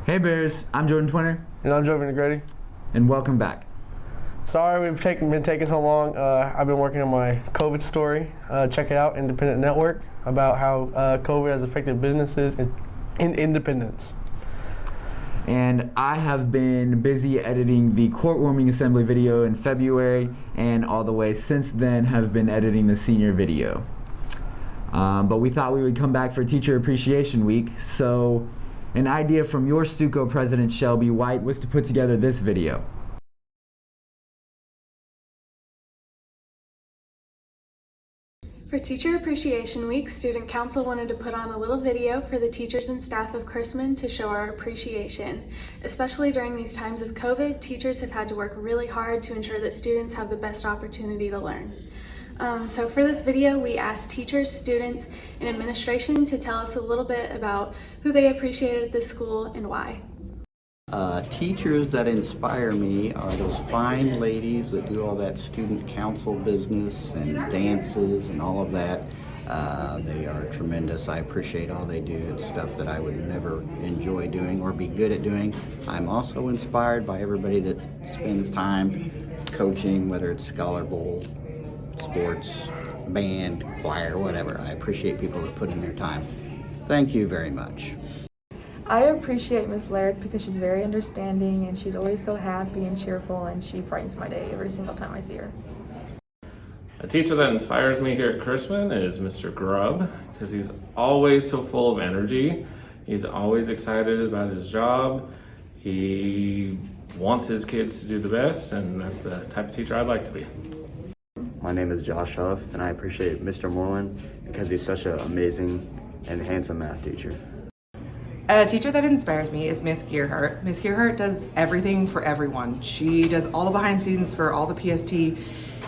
Hey Bears, I'm Jordan Twinner, And I'm Joe Vinegretti. and welcome back. Sorry we've been taking so long. I've been working on my COVID story. Check it out, Independent Network, about how COVID has affected businesses in independence. And I have been busy editing the court-warming assembly video in February, and all the way since then have been editing the senior video. But we thought we would come back for Teacher Appreciation Week, so an idea from your Stuco president, Shelby White, was to put together this video. For Teacher Appreciation Week, Student Council wanted to put on a little video for the teachers and staff of Chrisman to show our appreciation. Especially during these times of COVID, teachers have had to work really hard to ensure that students have the best opportunity to learn. So for this video, we asked teachers, students, and administration to tell us a little bit about who they appreciated at this school and why. Teachers that inspire me are those fine ladies that do all that student council business and dances and all of that. They are tremendous. I appreciate all they do. It's stuff that I would never enjoy doing or be good at doing. I'm also inspired by everybody that spends time coaching, whether it's Scholar Bowl, sports, band, choir, whatever. I appreciate people that put in their time. Thank you very much. I appreciate Miss Laird because she's very understanding and she's always so happy and cheerful, and she brightens my day every single time I see her. A teacher that inspires me here at Chrisman is Mr. Grubb, because he's always so full of energy. He's always excited about his job. He wants his kids to do the best, and that's the type of teacher I'd like to be. My name is Josh Huff, and I appreciate Mr. Moreland because he's such an amazing and handsome math teacher. A teacher that inspires me is Miss Gearhart. Miss Gearhart does everything for everyone. She does all the behind scenes for all the PST,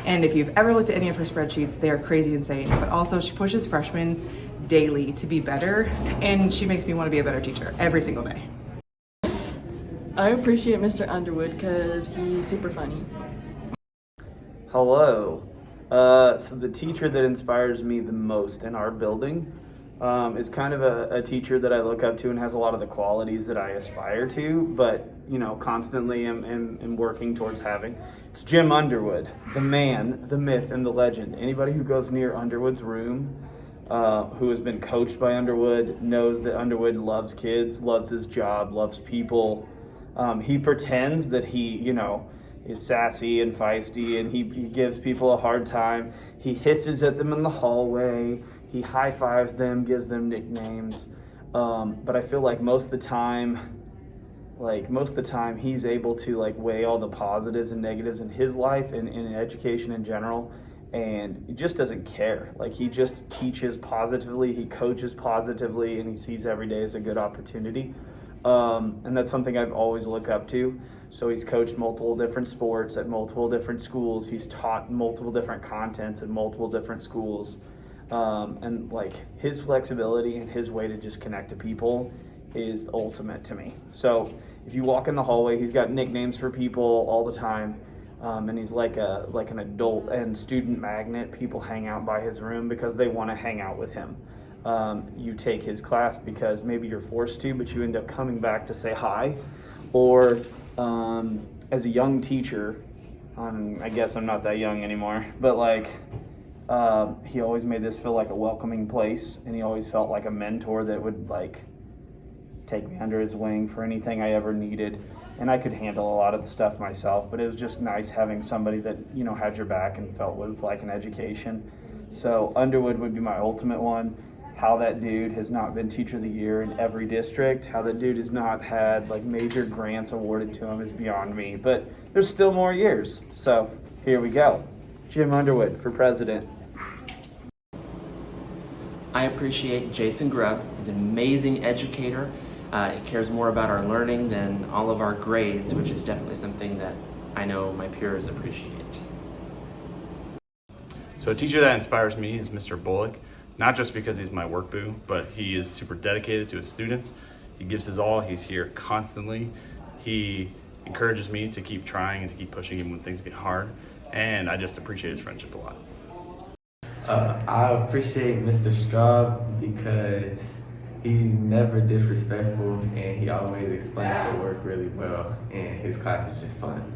and if you've ever looked at any of her spreadsheets, they are crazy insane. But also she pushes freshmen daily to be better, and she makes me want to be a better teacher every single day. I appreciate Mr. Underwood because he's super funny. Hello. So the teacher that inspires me the most in our building is kind of a teacher that I look up to and has a lot of the qualities that I aspire to, but constantly am working towards having. It's Jim Underwood, the man, the myth, and the legend. Anybody who goes near Underwood's room, who has been coached by Underwood, knows that Underwood loves kids, loves his job, loves people. He pretends that he, is sassy and feisty, and he gives people a hard time. He hisses at them in the hallway. He high fives them, gives them nicknames. But I feel like most of the time he's able to weigh all the positives and negatives in his life and in education in general, and he just doesn't care. He just teaches positively, he coaches positively, and he sees every day as a good opportunity. And that's something I've always looked up to. So he's coached multiple different sports at multiple different schools. He's taught multiple different contents at multiple different schools. And his flexibility and his way to just connect to people is ultimate to me. So if you walk in the hallway, he's got nicknames for people all the time. And he's like an adult and student magnet. People hang out by his room because they want to hang out with him. You take his class because maybe you're forced to, but you end up coming back to say hi. Or as a young teacher, I guess I'm not that young anymore, but he always made this feel like a welcoming place, and he always felt like a mentor that would take me under his wing for anything I ever needed. And I could handle a lot of the stuff myself, but it was just nice having somebody that had your back and felt was like an education. So Underwood would be my ultimate one. How that dude has not been Teacher of the Year in every district, how that dude has not had major grants awarded to him is beyond me, but there's still more years. So here we go. Jim Underwood for president. I appreciate Jason Grubb. He's an amazing educator. He cares more about our learning than all of our grades, which is definitely something that I know my peers appreciate. So a teacher that inspires me is Mr. Bullock, not just because he's my work boo, but he is super dedicated to his students. He gives his all. He's here constantly. He encourages me to keep trying and to keep pushing him when things get hard, and I just appreciate his friendship a lot. I appreciate Mr. Straub because He's never disrespectful, and he always explains the work really well, and his class is just fun.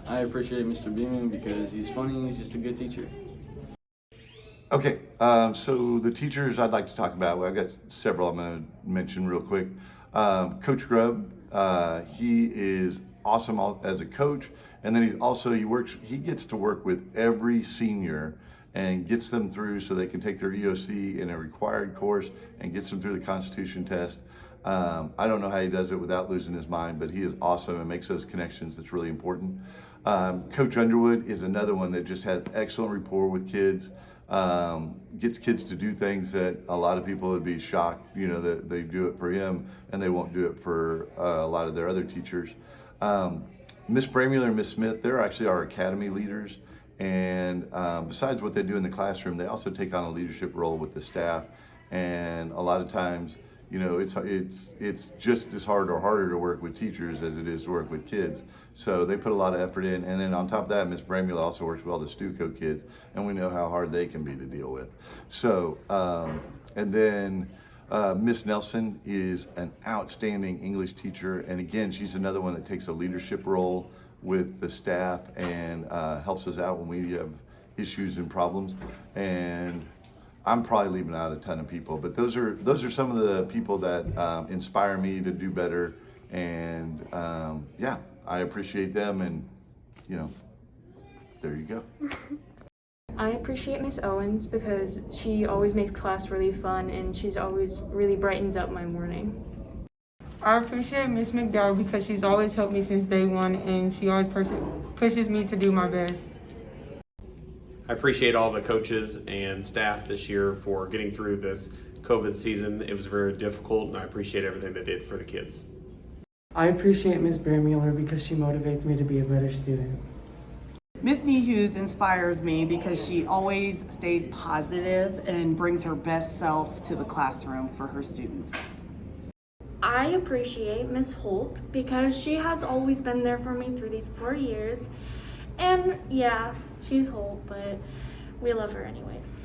I appreciate Mr. Beeman because he's funny and he's just a good teacher. Okay, so the teachers I'd like to talk about, well, I've got several I'm going to mention real quick. Coach Grubb, he is awesome as a coach, and then he gets to work with every senior and gets them through so they can take their EOC in a required course and gets them through the Constitution test. I don't know how he does it without losing his mind, but he is awesome and makes those connections. That's really important. Coach Underwood is another one that just has excellent rapport with kids. Gets kids to do things that a lot of people would be shocked, that they do it for him and they won't do it for a lot of their other teachers. Miss Bramuller and Miss Smith, they're actually our academy leaders. And besides what they do in the classroom, they also take on a leadership role with the staff. And a lot of times, it's just as hard or harder to work with teachers as it is to work with kids. So they put a lot of effort in. And then on top of that, Miss Bramuller also works with all the Stuco kids, and we know how hard they can be to deal with. So, and then Miss Nelson is an outstanding English teacher. And again, she's another one that takes a leadership role with the staff and helps us out when we have issues and problems. And I'm probably leaving out a ton of people, but those are some of the people that inspire me to do better. And yeah, I appreciate them, and there you go. I appreciate Miss Owens because she always makes class really fun and she's always really brightens up my morning. I appreciate Miss McDowell because she's always helped me since day one and she always pushes me to do my best. I appreciate all the coaches and staff this year for getting through this COVID season. It was very difficult, and I appreciate everything they did for the kids. I appreciate Ms. Bramuller because she motivates me to be a better student. Miss Nehus inspires me because she always stays positive and brings her best self to the classroom for her students. I appreciate Miss Holt because she has always been there for me through these 4 years. And yeah, she's Holt, but we love her anyways.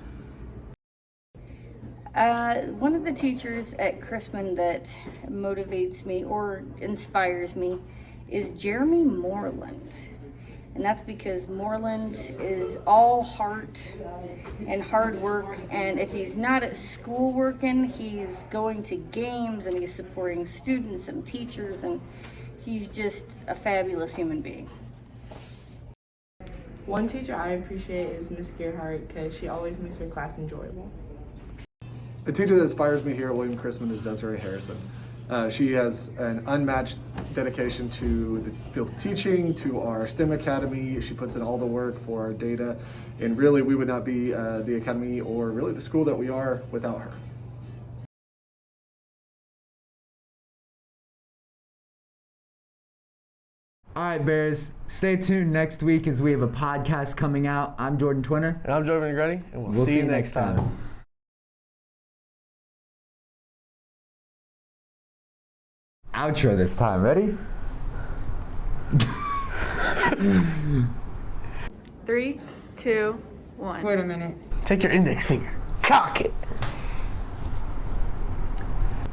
One of the teachers at Chrisman that motivates me or inspires me is Jeremy Moreland. And that's because Moreland is all heart and hard work, and if he's not at school working, he's going to games and he's supporting students and teachers, and he's just a fabulous human being. One teacher I appreciate is Miss Gerhardt because she always makes her class enjoyable. A teacher that inspires me here at William Chrisman is Desiree Harrison. She has an unmatched dedication to the field of teaching, to our STEM Academy. She puts in all the work for our data, and really we would not be the Academy or really the school that we are without her. All right, Bears, stay tuned next week as we have a podcast coming out. I'm Jordan Twinner. And I'm Jordan Negretti, and we'll see you next time. Outro this time. Ready? 3, 2, 1. Wait a minute. Take your index finger, cock it.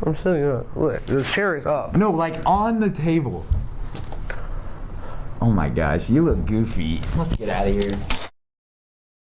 I'm sitting up. Look, the chair is up. No, like on the table. Oh my gosh, you look goofy. Let's get out of here.